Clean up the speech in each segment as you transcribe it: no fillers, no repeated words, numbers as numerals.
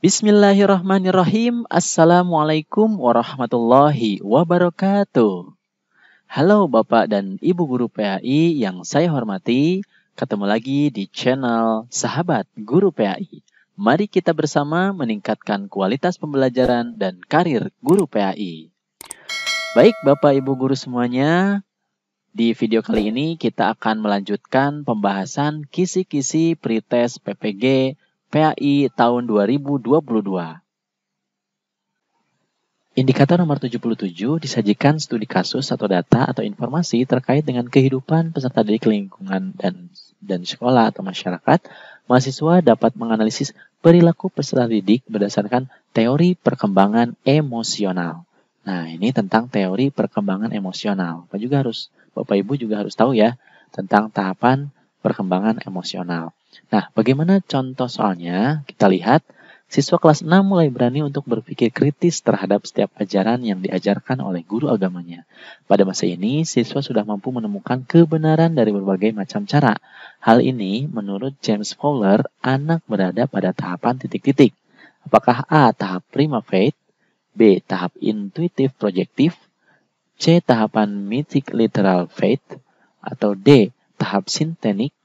Bismillahirrahmanirrahim. Assalamualaikum warahmatullahi wabarakatuh. Halo Bapak dan Ibu Guru PAI yang saya hormati. Ketemu lagi di channel Sahabat Guru PAI. Mari kita bersama meningkatkan kualitas pembelajaran dan karir guru PAI. Baik Bapak Ibu Guru semuanya, di video kali ini kita akan melanjutkan pembahasan kisi-kisi pretest PPG PAI tahun 2022. Indikator nomor 77 disajikan studi kasus atau data atau informasi terkait dengan kehidupan peserta didik lingkungan dan sekolah atau masyarakat. Mahasiswa dapat menganalisis perilaku peserta didik berdasarkan teori perkembangan emosional. Nah, ini tentang teori perkembangan emosional. Bapak Ibu juga harus tahu ya tentang tahapan perkembangan emosional. Nah, bagaimana contoh soalnya? Kita lihat. Siswa kelas 6 mulai berani untuk berpikir kritis terhadap setiap ajaran yang diajarkan oleh guru agamanya. Pada masa ini, siswa sudah mampu menemukan kebenaran dari berbagai macam cara. Hal ini, menurut James Fowler, anak berada pada tahapan titik-titik. Apakah A. Tahap prima faith, B. Tahap intuitif projektif, C. Tahapan mythic literal faith, atau D. Tahap synthetic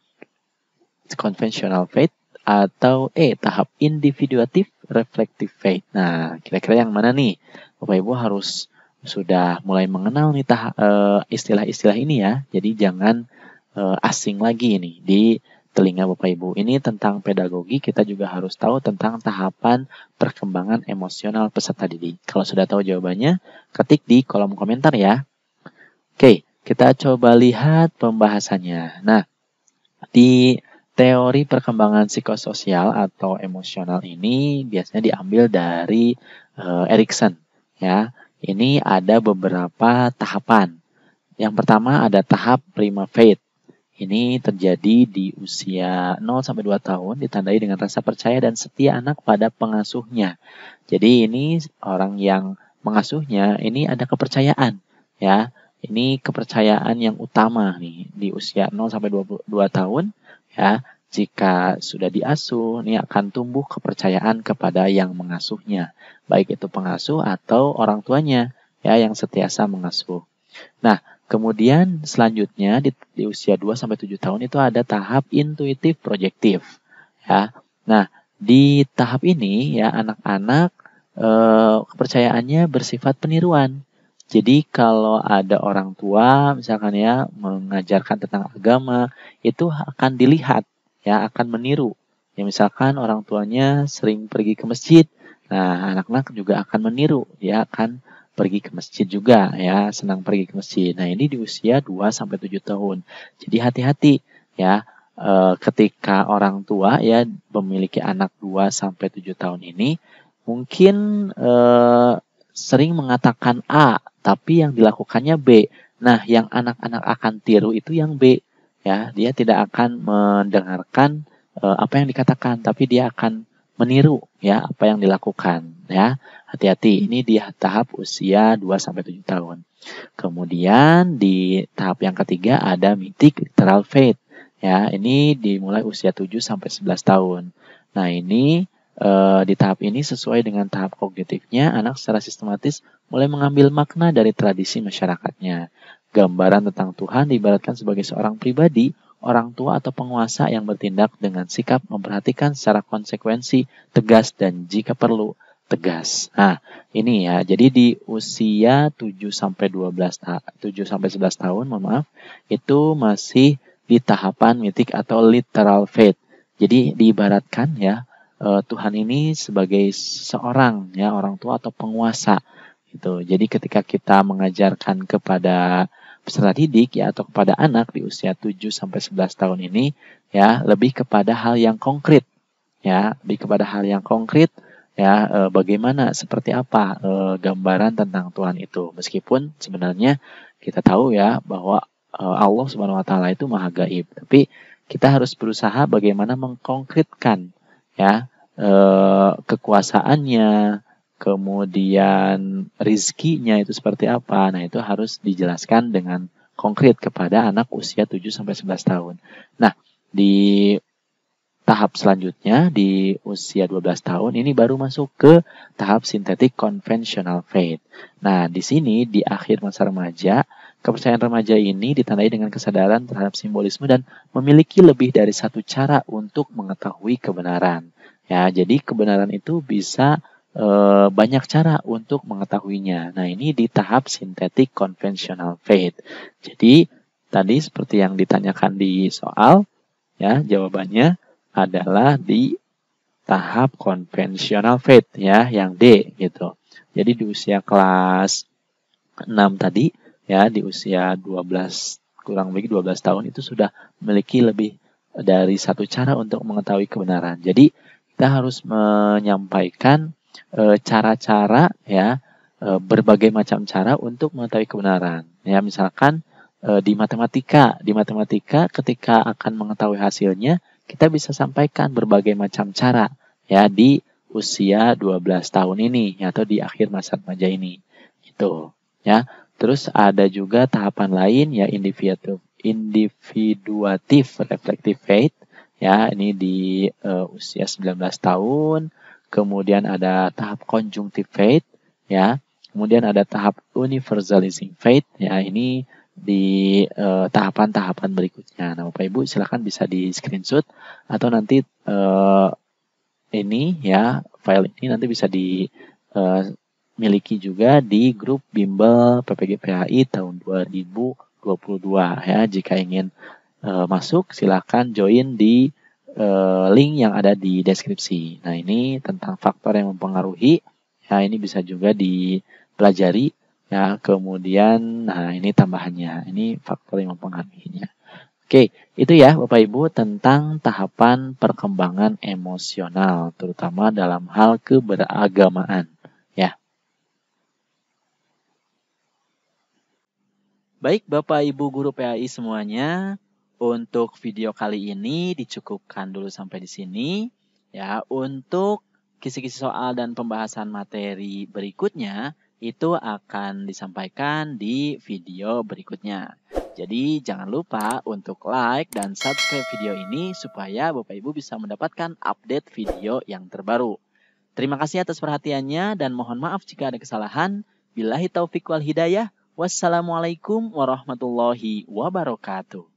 conventional faith, atau tahap individuatif reflective faith. Nah, kira-kira yang mana nih? Bapak Ibu harus sudah mulai mengenal nih istilah-istilah ini ya. Jadi jangan asing lagi nih di telinga Bapak Ibu. Ini tentang pedagogi, kita juga harus tahu tentang tahapan perkembangan emosional peserta didik. Kalau sudah tahu jawabannya, ketik di kolom komentar ya. Oke, kita coba lihat pembahasannya. Nah, di teori perkembangan psikososial atau emosional ini biasanya diambil dari Erikson ya. Ini ada beberapa tahapan. Yang pertama ada tahap prima faith. Ini terjadi di usia 0 sampai 2 tahun, ditandai dengan rasa percaya dan setia anak pada pengasuhnya. Jadi ini orang yang mengasuhnya ini ada kepercayaan ya. Ini kepercayaan yang utama nih di usia 0 sampai 22 tahun. Ya, jika sudah diasuh, ini akan tumbuh kepercayaan kepada yang mengasuhnya, baik itu pengasuh atau orang tuanya, ya, yang setiasa mengasuh. Nah, kemudian selanjutnya di usia 2 sampai 7 tahun itu ada tahap intuitif projektif, ya. Nah, di tahap ini ya anak-anak kepercayaannya bersifat peniruan. Jadi kalau ada orang tua misalkan ya mengajarkan tentang agama, itu akan dilihat ya, akan meniru. Ya misalkan orang tuanya sering pergi ke masjid, nah anak-anak juga akan meniru, dia akan pergi ke masjid juga ya, senang pergi ke masjid. Nah, ini di usia 2 sampai 7 tahun. Jadi hati-hati ya ketika orang tua ya memiliki anak 2 sampai 7 tahun ini mungkin sering mengatakan A, tapi yang dilakukannya B. Nah, yang anak-anak akan tiru itu yang B. Ya, dia tidak akan mendengarkan apa yang dikatakan, tapi dia akan meniru ya apa yang dilakukan. Ya, hati-hati. Ini di tahap usia 2 sampai 7 tahun. Kemudian di tahap yang ketiga ada mythic literal faith. Ya, ini dimulai usia 7 sampai 11 tahun. Nah, ini di tahap ini sesuai dengan tahap kognitifnya, anak secara sistematis mulai mengambil makna dari tradisi masyarakatnya. Gambaran tentang Tuhan diibaratkan sebagai seorang pribadi, orang tua atau penguasa yang bertindak dengan sikap memperhatikan secara konsekuensi, tegas, dan jika perlu, tegas. Nah, ini ya, jadi di usia 7 sampai 11 tahun, itu masih di tahapan mitik atau literal faith. Jadi diibaratkan ya, Tuhan ini sebagai seorang ya orang tua atau penguasa gitu. Jadi ketika kita mengajarkan kepada peserta didik ya atau kepada anak di usia 7 sampai 11 tahun ini ya lebih kepada hal yang konkret ya, bagaimana seperti apa gambaran tentang Tuhan itu. Meskipun sebenarnya kita tahu ya bahwa Allah Subhanahu wa taala itu maha gaib, tapi kita harus berusaha bagaimana mengkonkretkan ya kekuasaannya, kemudian rizkinya itu seperti apa. Nah, itu harus dijelaskan dengan konkret kepada anak usia 7 sampai 11 tahun. Nah, di tahap selanjutnya di usia 12 tahun ini baru masuk ke tahap synthetic conventional faith. Nah, di sini di akhir masa remaja, kepercayaan remaja ini ditandai dengan kesadaran terhadap simbolisme dan memiliki lebih dari satu cara untuk mengetahui kebenaran. Ya, jadi kebenaran itu bisa banyak cara untuk mengetahuinya. Nah, ini di tahap synthetic conventional faith. Jadi, tadi seperti yang ditanyakan di soal, ya, jawabannya adalah di tahap conventional faith, ya, yang D gitu. Jadi di usia kelas 6 tadi, ya, di usia 12 kurang lebih 12 tahun itu sudah memiliki lebih dari satu cara untuk mengetahui kebenaran. Jadi kita harus menyampaikan cara-cara, ya, berbagai macam cara untuk mengetahui kebenaran. Ya, misalkan di matematika ketika akan mengetahui hasilnya, kita bisa sampaikan berbagai macam cara, ya, di usia 12 tahun ini atau di akhir masa remaja ini. Gitu, ya. Terus ada juga tahapan lain, ya, individuatif reflective faith, ya, ini di usia 19 tahun. Kemudian ada tahap conjunctive faith, ya. Kemudian ada tahap universalizing faith, ya, ini di tahapan-tahapan berikutnya. Nah, Bapak Ibu silakan bisa di screenshot atau nanti ini, ya, file ini nanti bisa dimiliki juga di grup Bimbel PPG PHI tahun 2022, ya. Jika ingin masuk silakan join di link yang ada di deskripsi. Nah, ini tentang faktor yang mempengaruhi, ya, ini bisa juga dipelajari, ya. Kemudian, nah, ini tambahannya, ini faktor yang mempengaruhinya. Oke, itu ya Bapak Ibu tentang tahapan perkembangan emosional, terutama dalam hal keberagamaan, ya. Baik Bapak Ibu guru PAI semuanya, untuk video kali ini dicukupkan dulu sampai di sini, ya. Untuk kisi-kisi soal dan pembahasan materi berikutnya itu akan disampaikan di video berikutnya. Jadi jangan lupa untuk like dan subscribe video ini supaya Bapak Ibu bisa mendapatkan update video yang terbaru. Terima kasih atas perhatiannya dan mohon maaf jika ada kesalahan. Billahi taufiq wal hidayah. Wassalamualaikum warahmatullahi wabarakatuh.